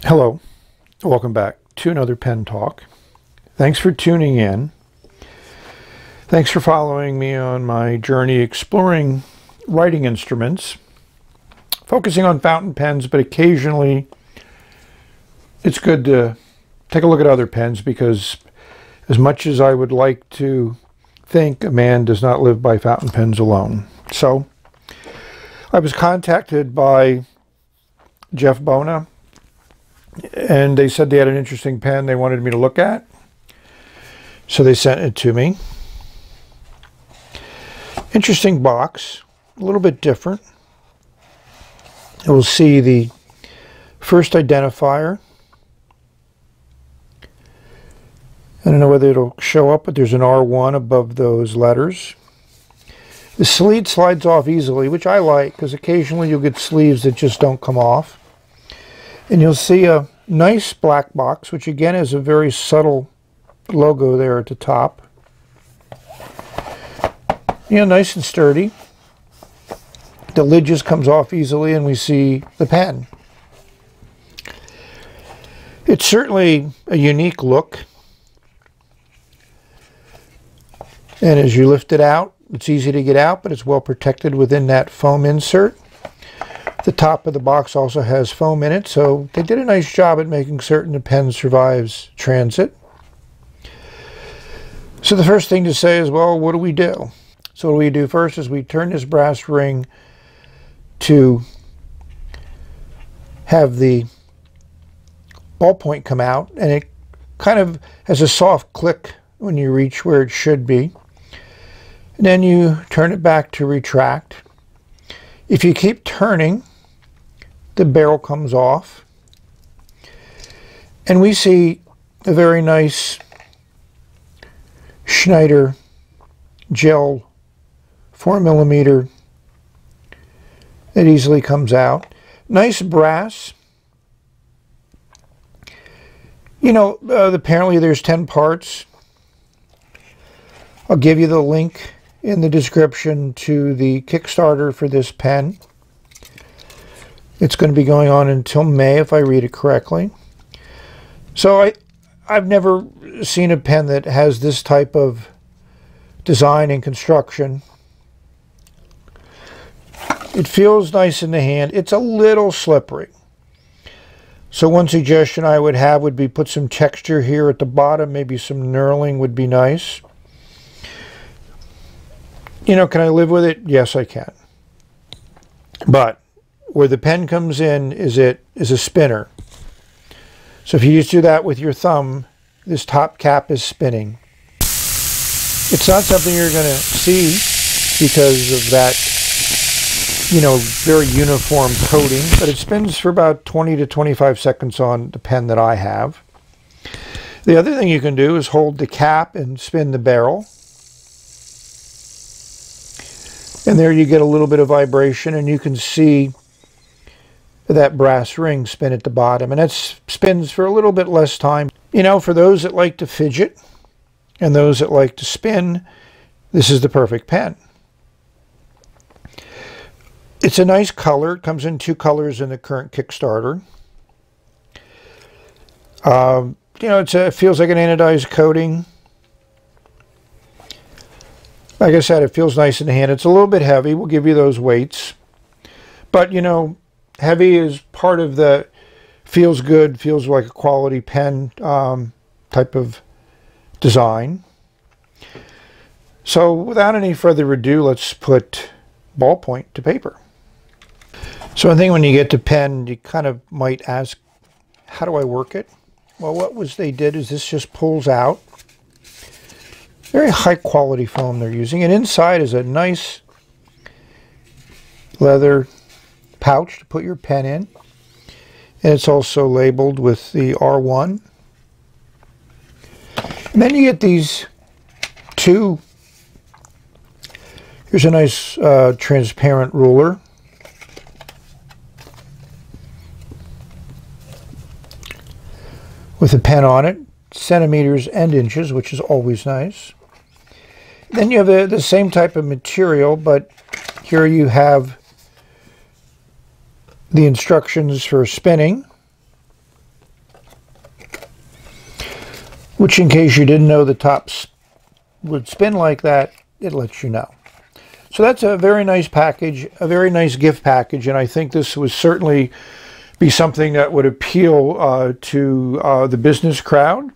Hello, welcome back to another pen talk. Thanks for tuning in. Thanks for following me on my journey exploring writing instruments, focusing on fountain pens, but occasionally it's good to take a look at other pens, because as much as I would like to think, a man does not live by fountain pens alone. So I was contacted by Jeffbona, and they said they had an interesting pen they wanted me to look at. So they sent it to me. Interesting box, a little bit different. We'll see the first identifier. I don't know whether it'll show up, but there's an R1 above those letters. The sleeve slides off easily, which I like, because occasionally you'll get sleeves that just don't come off. And you'll see a nice black box, which again is a very subtle logo there at the top. Yeah, nice and sturdy. The lid just comes off easily, and we see the pen. It's certainly a unique look. And as you lift it out, it's easy to get out, but it's well protected within that foam insert. The top of the box also has foam in it, so they did a nice job at making certain the pen survives transit. So the first thing to say is, well, what do we do? So what we do first is we turn this brass ring to have the ballpoint come out, and it kind of has a soft click when you reach where it should be. And then you turn it back to retract. If you keep turning, the barrel comes off, and we see a very nice Schneider gel 4mm that easily comes out. Nice brass. You know, apparently there's 10 parts. I'll give you the link in the description to the Kickstarter for this pen. It's going to be going on until May, if I read it correctly. So I've never seen a pen that has this type of design and construction. It feels nice in the hand. It's a little slippery. So one suggestion I would have would be put some texture here at the bottom. Maybe some knurling would be nice. You know, can I live with it? Yes, I can. But where the pen comes in is a spinner. So if you just do that with your thumb, this top cap is spinning. It's not something you're going to see because of that, you know, very uniform coating, but it spins for about 20 to 25 seconds on the pen that I have. The other thing you can do is hold the cap and spin the barrel. And there you get a little bit of vibration, and you can see that brass ring spin at the bottom, and that spins for a little bit less time. You know, for those that like to fidget and those that like to spin, this is the perfect pen. It's a nice color. It comes in 2 colors in the current Kickstarter. You know, it feels like an anodized coating. Like I said, it feels nice in the hand. It's a little bit heavy. We'll give you those weights. But, you know, heavy is part of the feels good, feels like a quality pen type of design. So without any further ado, let's put ballpoint to paper. So I think when you get to pen, you kind of might ask, how do I work it? Well, they did is this just pulls out. Very high quality foam they're using, and inside is a nice leather pouch to put your pen in, and it's also labeled with the R1. And then you get these 2. Here's a nice transparent ruler. With a pen on it, centimeters and inches, which is always nice. Then you have the same type of material, but here you have the instructions for spinning. which, in case you didn't know the tops would spin like that, it lets you know. So that's a very nice package, a very nice gift package, and I think this would certainly be something that would appeal to the business crowd.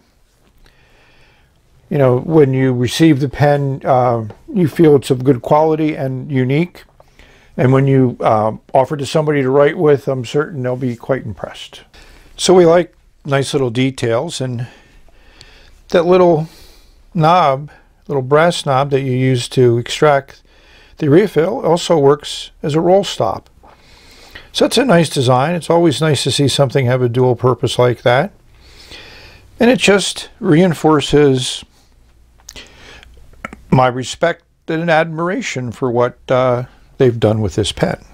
You know, when you receive the pen, you feel it's of good quality and unique. And when you offer to somebody to write with, I'm certain they'll be quite impressed. So we like nice little details, and that little knob, little brass knob that you use to extract the refill also works as a roll stop. So it's a nice design. It's always nice to see something have a dual purpose like that. And it just reinforces my respect and admiration for what they've done with this pen.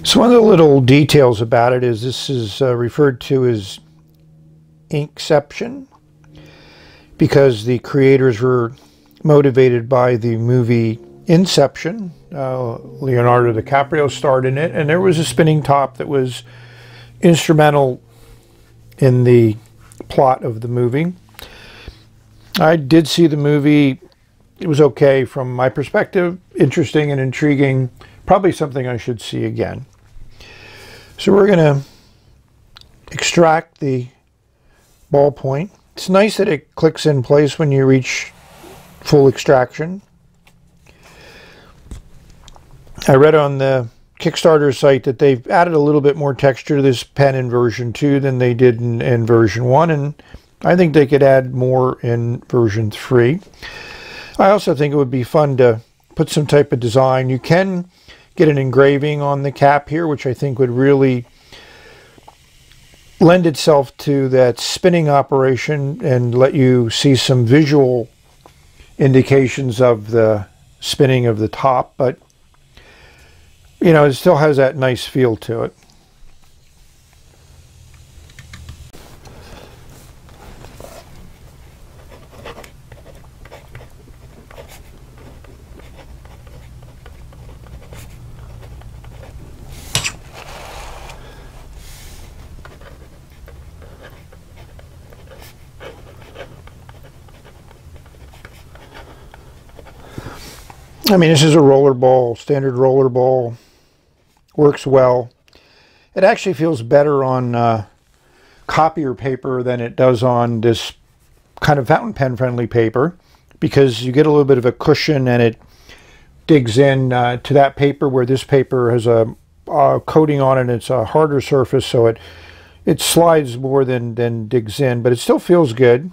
So one of the little details about it is this is referred to as inkception, because the creators were motivated by the movie Inception. Leonardo DiCaprio starred in it, and there was a spinning top that was instrumental in the plot of the movie. I did see the movie. It was okay from my perspective, interesting and intriguing, probably something I should see again. So we're going to extract the ballpoint. It's nice that it clicks in place when you reach full extraction. I read on the Kickstarter site that they've added a little bit more texture to this pen in version 2 than they did in version 1, and I think they could add more in version 3. I also think it would be fun to put some type of design. You can get an engraving on the cap here, which I think would really lend itself to that spinning operation and let you see some visual indications of the spinning of the top, but you know, it still has that nice feel to it. I mean, this is a roller ball, standard roller ball. Works well. It actually feels better on copier paper than it does on this kind of fountain pen friendly paper, because you get a little bit of a cushion and it digs in to that paper, where this paper has a coating on it and it's a harder surface, so it slides more than digs in, but it still feels good.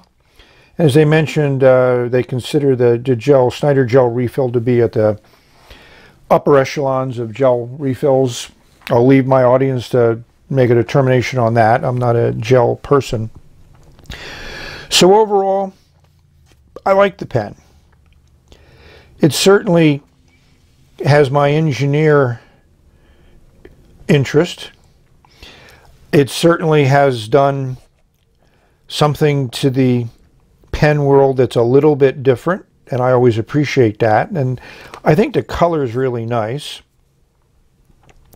As they mentioned, they consider the gel, Snyder gel refill to be at the upper echelons of gel refills. I'll leave my audience to make a determination on that. I'm not a gel person. So overall, I like the pen. It certainly has my engineer interest. It certainly has done something to the pen world that's a little bit different, and I always appreciate that. And I think the color is really nice.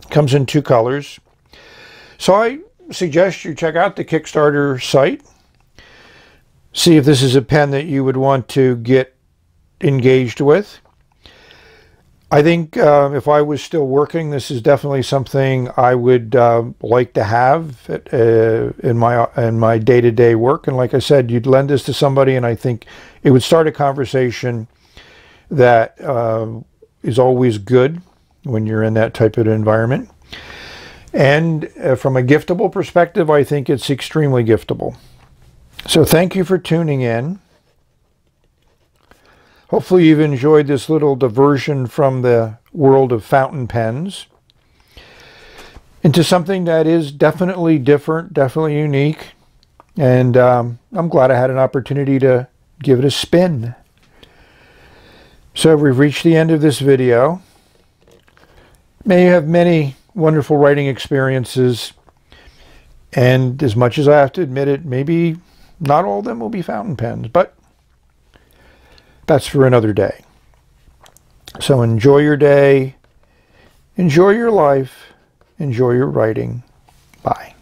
Comes in 2 colors. So I suggest you check out the Kickstarter site. See if this is a pen that you would want to get engaged with. I think if I was still working, this is definitely something I would like to have in my day-to-day work. And like I said, you'd lend this to somebody, and I think it would start a conversation that is always good when you're in that type of environment. And from a giftable perspective, I think it's extremely giftable. So thank you for tuning in. Hopefully you've enjoyed this little diversion from the world of fountain pens into something that is definitely different, definitely unique. And I'm glad I had an opportunity to give it a spin. So we've reached the end of this video. May you have many wonderful writing experiences. And as much as I have to admit it, maybe not all of them will be fountain pens, but that's for another day. So enjoy your day, enjoy your life, enjoy your writing. Bye.